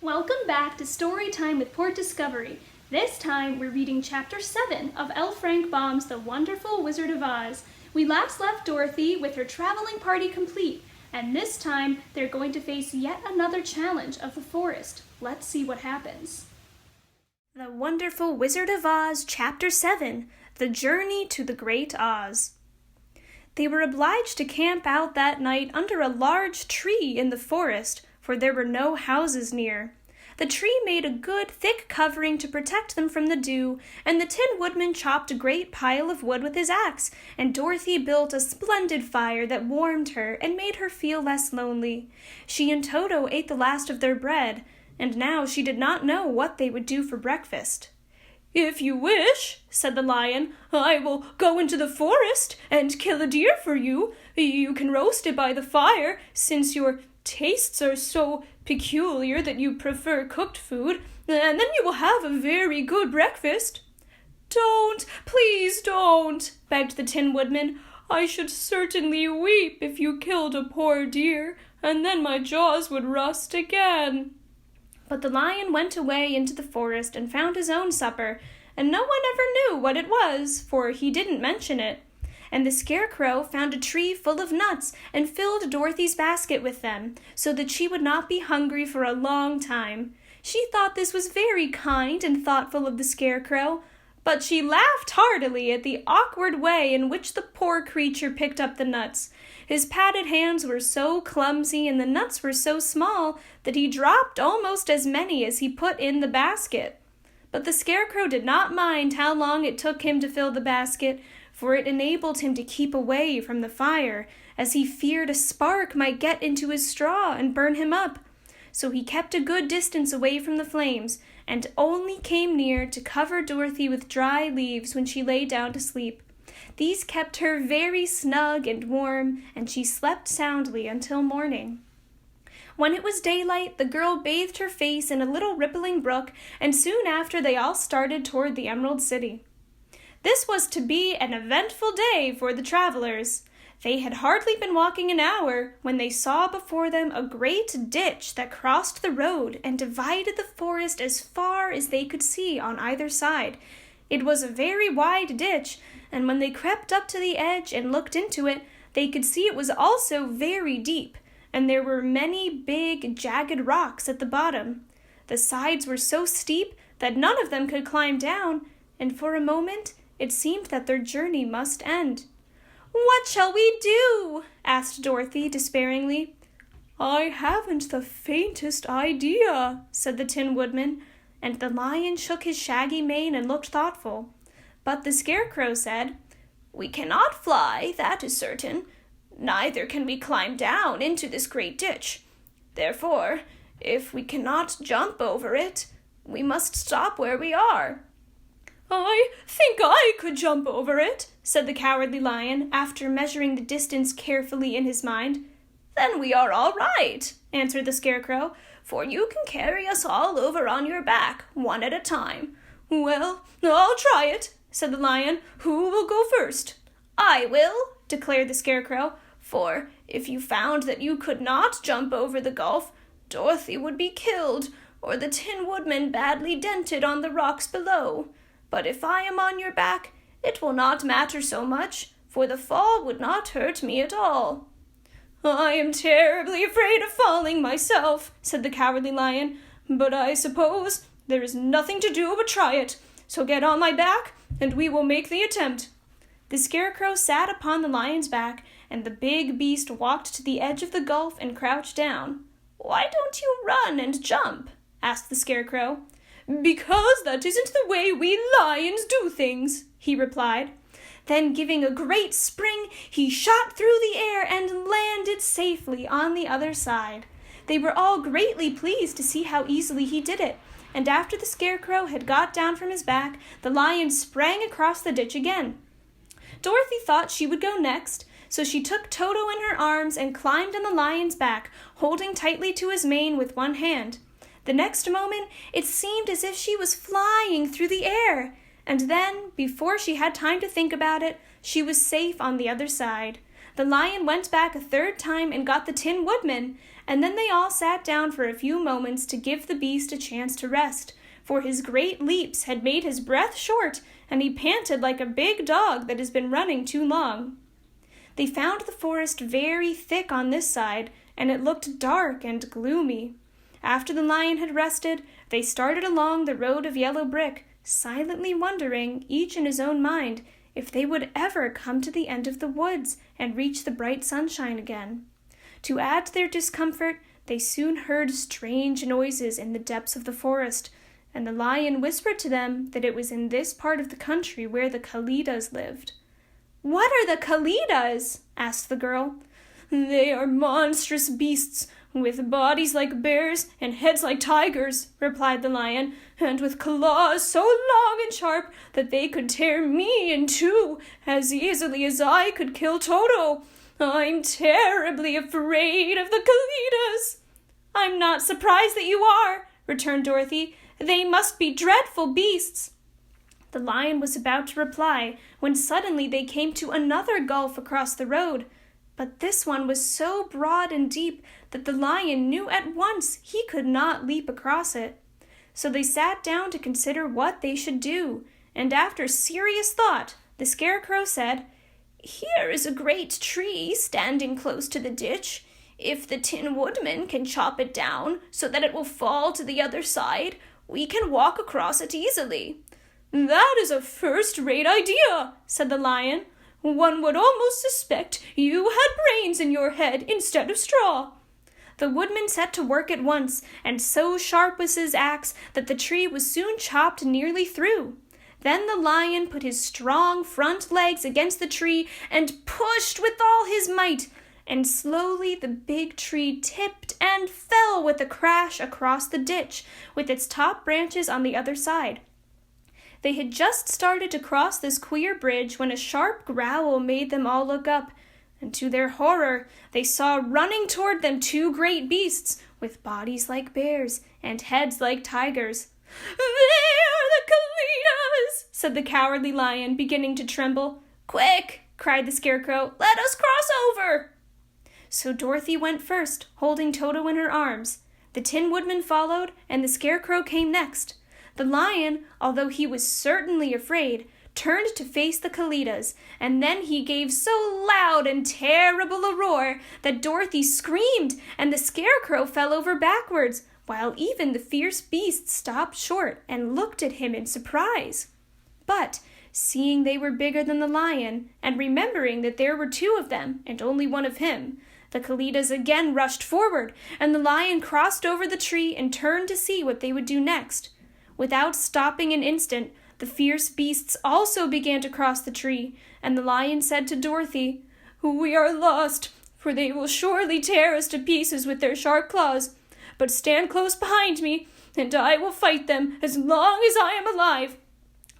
Welcome back to Story Time with Port Discovery. This time we're reading Chapter 7 of L. Frank Baum's The Wonderful Wizard of Oz. We last left Dorothy with her traveling party complete, and this time they're going to face yet another challenge of the forest. Let's see what happens. The Wonderful Wizard of Oz, Chapter 7, The Journey to the Great Oz. They were obliged to camp out that night under a large tree in the forest, for there were no houses near. The tree made a good, thick covering to protect them from the dew, and the Tin Woodman chopped a great pile of wood with his axe, and Dorothy built a splendid fire that warmed her and made her feel less lonely. She and Toto ate the last of their bread, and now she did not know what they would do for breakfast. "If you wish," said the lion, "I will go into the forest and kill a deer for you. You can roast it by the fire, since your tastes are so peculiar that you prefer cooked food, and then you will have a very good breakfast." "Don't, please don't," begged the Tin Woodman. "I should certainly weep if you killed a poor deer, and then my jaws would rust again." But the lion went away into the forest and found his own supper, and no one ever knew what it was, for he didn't mention it. And the Scarecrow found a tree full of nuts and filled Dorothy's basket with them, so that she would not be hungry for a long time. She thought this was very kind and thoughtful of the Scarecrow, but she laughed heartily at the awkward way in which the poor creature picked up the nuts. His padded hands were so clumsy and the nuts were so small that he dropped almost as many as he put in the basket. But the Scarecrow did not mind how long it took him to fill the basket, for it enabled him to keep away from the fire, as he feared a spark might get into his straw and burn him up. So he kept a good distance away from the flames, and only came near to cover Dorothy with dry leaves when she lay down to sleep. These kept her very snug and warm, and she slept soundly until morning. When it was daylight, the girl bathed her face in a little rippling brook, and soon after they all started toward the Emerald City. This was to be an eventful day for the travelers. They had hardly been walking an hour when they saw before them a great ditch that crossed the road and divided the forest as far as they could see on either side. It was a very wide ditch, and when they crept up to the edge and looked into it, they could see it was also very deep, and there were many big, jagged rocks at the bottom. The sides were so steep that none of them could climb down, and for a moment it seemed that their journey must end. "What shall we do?" asked Dorothy despairingly. "I haven't the faintest idea," said the Tin Woodman, and the lion shook his shaggy mane and looked thoughtful. But the Scarecrow said, "We cannot fly, that is certain. Neither can we climb down into this great ditch. Therefore, if we cannot jump over it, we must stop where we are." "I think I could jump over it," said the Cowardly Lion, after measuring the distance carefully in his mind. "Then we are all right," answered the Scarecrow, "for you can carry us all over on your back, one at a time." "Well, I'll try it," said the Lion. "Who will go first?" "I will," declared the Scarecrow, "for if you found that you could not jump over the gulf, Dorothy would be killed, or the Tin Woodman badly dented on the rocks below. But if I am on your back, it will not matter so much, for the fall would not hurt me at all." "I am terribly afraid of falling myself," said the Cowardly Lion, "but I suppose there is nothing to do but try it. So get on my back, and we will make the attempt." The Scarecrow sat upon the lion's back, and the big beast walked to the edge of the gulf and crouched down. "Why don't you run and jump?" asked the Scarecrow. "Because that isn't the way we lions do things," he replied. Then, giving a great spring, he shot through the air and landed safely on the other side. They were all greatly pleased to see how easily he did it, and after the Scarecrow had got down from his back, the lion sprang across the ditch again. Dorothy thought she would go next, so she took Toto in her arms and climbed on the lion's back, holding tightly to his mane with one hand. The next moment, it seemed as if she was flying through the air, and then, before she had time to think about it, she was safe on the other side. The lion went back a third time and got the Tin Woodman, and then they all sat down for a few moments to give the beast a chance to rest, for his great leaps had made his breath short, and he panted like a big dog that has been running too long. They found the forest very thick on this side, and it looked dark and gloomy. After the lion had rested, they started along the road of yellow brick, silently wondering, each in his own mind, if they would ever come to the end of the woods and reach the bright sunshine again. To add to their discomfort, they soon heard strange noises in the depths of the forest, and the lion whispered to them that it was in this part of the country where the Cailinas lived. "What are the Cailinas?" asked the girl. "They are monstrous beasts, with bodies like bears and heads like tigers," replied the lion, "and with claws so long and sharp that they could tear me in two as easily as I could kill Toto. I'm terribly afraid of the Cailinas." "I'm not surprised that you are," returned Dorothy. "They must be dreadful beasts." The lion was about to reply when suddenly they came to another gulf across the road. But this one was so broad and deep that the lion knew at once he could not leap across it. So they sat down to consider what they should do, and after serious thought, the Scarecrow said, "Here is a great tree standing close to the ditch. If the Tin Woodman can chop it down so that it will fall to the other side, we can walk across it easily." "That is a first-rate idea," said the lion. "One would almost suspect you had brains in your head instead of straw." The woodman set to work at once, and so sharp was his axe that the tree was soon chopped nearly through. Then the lion put his strong front legs against the tree and pushed with all his might, and slowly the big tree tipped and fell with a crash across the ditch, with its top branches on the other side. They had just started to cross this queer bridge when a sharp growl made them all look up, and to their horror, they saw running toward them two great beasts, with bodies like bears and heads like tigers. "They are the Cailinas," said the cowardly lion, beginning to tremble. "Quick!" cried the Scarecrow. "Let us cross over!" So Dorothy went first, holding Toto in her arms. The Tin Woodman followed, and the Scarecrow came next. The lion, although he was certainly afraid, turned to face the Cailinas, and then he gave so loud and terrible a roar that Dorothy screamed, and the Scarecrow fell over backwards, while even the fierce beast stopped short and looked at him in surprise. But, seeing they were bigger than the lion, and remembering that there were two of them and only one of him, the Cailinas again rushed forward, and the lion crossed over the tree and turned to see what they would do next. Without stopping an instant, the fierce beasts also began to cross the tree, and the lion said to Dorothy, "We are lost, for they will surely tear us to pieces with their sharp claws. But stand close behind me, and I will fight them as long as I am alive."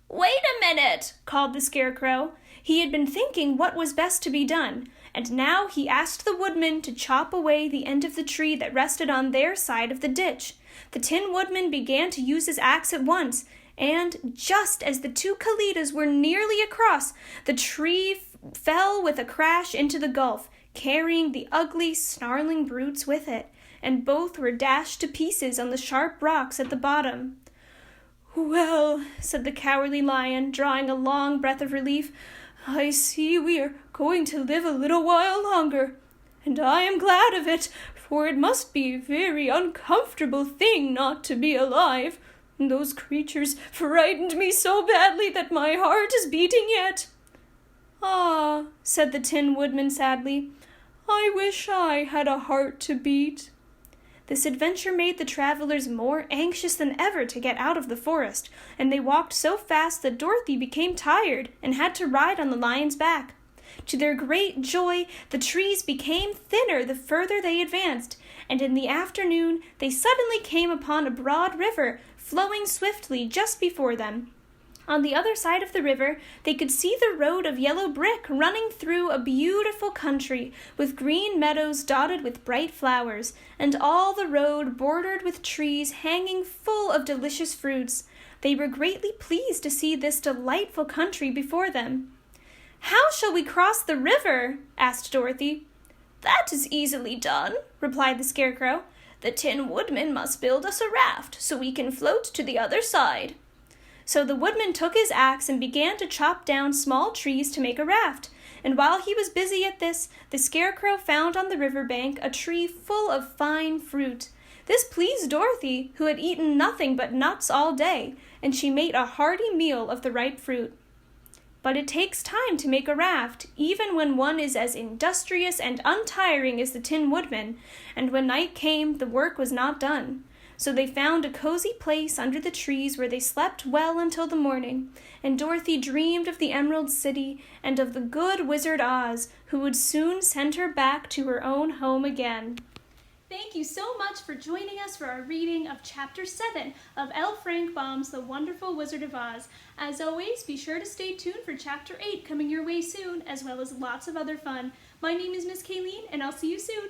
"Wait a minute," called the Scarecrow. He had been thinking what was best to be done, and now he asked the woodman to chop away the end of the tree that rested on their side of the ditch. The Tin Woodman began to use his axe at once, and just as the two Cailinas were nearly across, the tree fell with a crash into the gulf, carrying the ugly, snarling brutes with it, and both were dashed to pieces on the sharp rocks at the bottom. "Well," said the cowardly lion, drawing a long breath of relief, "I see we are going to live a little while longer, and I am glad of it, for it must be a very uncomfortable thing not to be alive. Those creatures frightened me so badly that my heart is beating yet." "Ah," said the Tin Woodman sadly, "I wish I had a heart to beat." This adventure made the travelers more anxious than ever to get out of the forest, and they walked so fast that Dorothy became tired and had to ride on the lion's back. To their great joy, the trees became thinner the further they advanced, and in the afternoon they suddenly came upon a broad river flowing swiftly just before them. On the other side of the river, they could see the road of yellow brick running through a beautiful country, with green meadows dotted with bright flowers, and all the road bordered with trees hanging full of delicious fruits. They were greatly pleased to see this delightful country before them. "How shall we cross the river?" asked Dorothy. "That is easily done," replied the Scarecrow. "The Tin Woodman must build us a raft so we can float to the other side." So the woodman took his axe and began to chop down small trees to make a raft. And while he was busy at this, the Scarecrow found on the riverbank a tree full of fine fruit. This pleased Dorothy, who had eaten nothing but nuts all day, and she made a hearty meal of the ripe fruit. But it takes time to make a raft, even when one is as industrious and untiring as the Tin Woodman, and when night came, the work was not done. So they found a cozy place under the trees where they slept well until the morning, and Dorothy dreamed of the Emerald City and of the good Wizard Oz, who would soon send her back to her own home again. Thank you so much for joining us for our reading of Chapter 7 of L. Frank Baum's The Wonderful Wizard of Oz. As always, be sure to stay tuned for Chapter 8 coming your way soon, as well as lots of other fun. My name is Miss Cailin, and I'll see you soon.